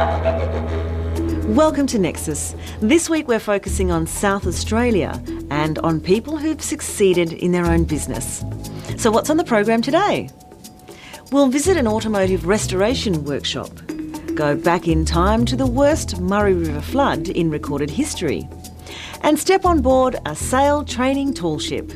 Welcome to Nexus. This week we're focusing on South Australia and on people who've succeeded in their own business. So what's on the program today? We'll visit an automotive restoration workshop, go back in time to the worst Murray River flood in recorded history, and step on board a sail training tall ship.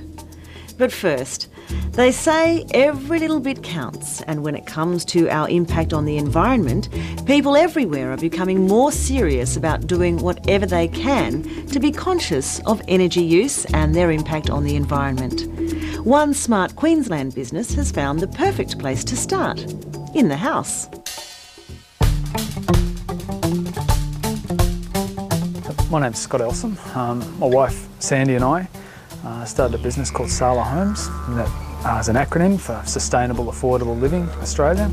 But first, they say every little bit counts, and when it comes to our impact on the environment, people everywhere are becoming more serious about doing whatever they can to be conscious of energy use and their impact on the environment. One smart Queensland business has found the perfect place to start, in the house. My name's Scott Elson. My wife Sandy and I started a business called Sala Homes, and that is an acronym for Sustainable Affordable Living Australia.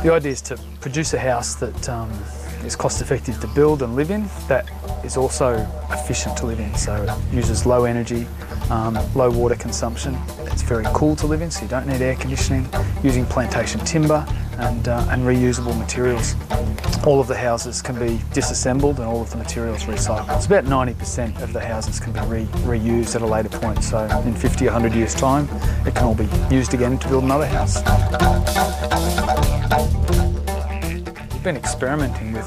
The idea is to produce a house that is cost effective to build and live in, that is also efficient to live in, so it uses low energy, low water consumption. It's very cool to live in, so you don't need air conditioning, using plantation timber and reusable materials. All of the houses can be disassembled and all of the materials recycled. It's about 90% of the houses can be reused at a later point, so in 50 or 100 years' time it can all be used again to build another house. We've been experimenting with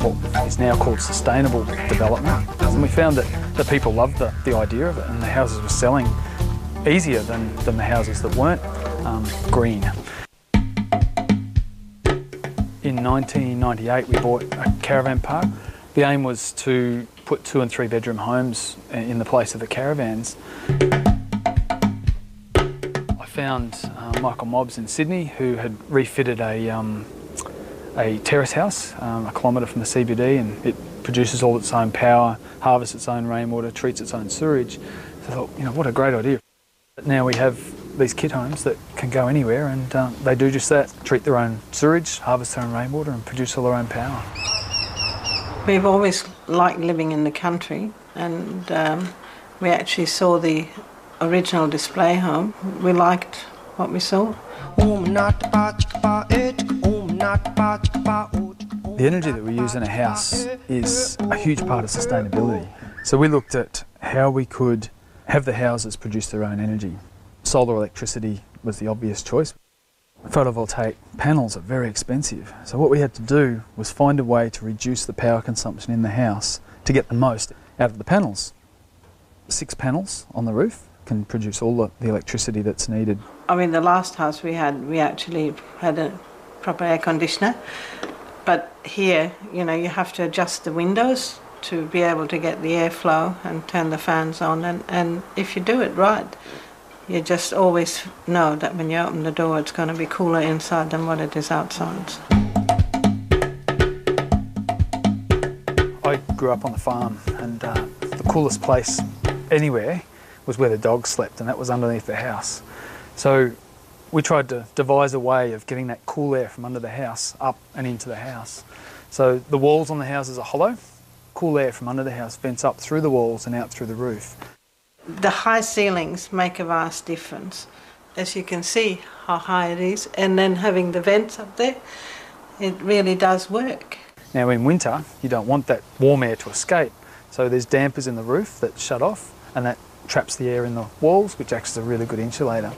what is now called sustainable development, and we found that people loved the idea of it, and the houses were selling easier than the houses that weren't green. In 1998 we bought a caravan park. The aim was to put 2 and 3 bedroom homes in the place of the caravans. I found Michael Mobbs in Sydney, who had refitted a terrace house a kilometre from the CBD, and it produces all its own power, harvests its own rainwater, treats its own sewage. So I thought, what a great idea. But now we have these kit homes that can go anywhere, and they do just that, treat their own sewage, harvest their own rainwater and produce all their own power. We've always liked living in the country, and we actually saw the original display home. We liked what we saw. The energy that we use in a house is a huge part of sustainability. So we looked at how we could have the houses produce their own energy. Solar electricity was the obvious choice. Photovoltaic panels are very expensive, so what we had to do was find a way to reduce the power consumption in the house to get the most out of the panels. 6 panels on the roof can produce all the electricity that's needed. I mean, the last house we actually had a proper air conditioner, but here, you have to adjust the windows to be able to get the airflow and turn the fans on, and if you do it right, you just always know that when you open the door it's going to be cooler inside than what it is outside. I grew up on the farm, and the coolest place anywhere was where the dogs slept, and that was underneath the house. So we tried to devise a way of getting that cool air from under the house up and into the house. So the walls on the houses are hollow. Cool air from under the house vents up through the walls and out through the roof. The high ceilings make a vast difference. As you can see how high it is, and then having the vents up there, it really does work. Now in winter, you don't want that warm air to escape, so there's dampers in the roof that shut off, and that traps the air in the walls, which acts as a really good insulator.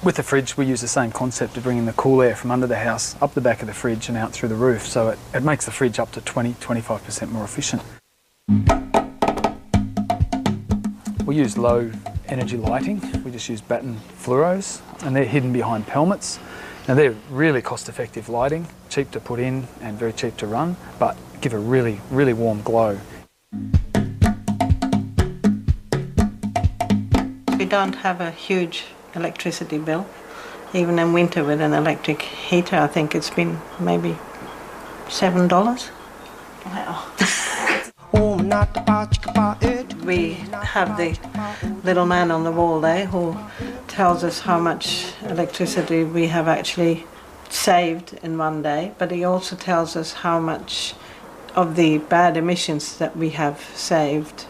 With the fridge, we use the same concept of bringing the cool air from under the house up the back of the fridge and out through the roof, so it makes the fridge up to 20-25% more efficient. We use low energy lighting. We just use batten fluoros, and they're hidden behind pelmets. Now they're really cost-effective lighting, cheap to put in and very cheap to run, but give a really, really warm glow. We don't have a huge electricity bill. Even in winter with an electric heater, I think it's been maybe $7. Wow. We have the little man on the wall there who tells us how much electricity we have actually saved in one day, but he also tells us how much of the bad emissions that we have saved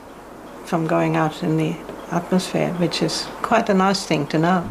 from going out in the atmosphere, which is quite a nice thing to know.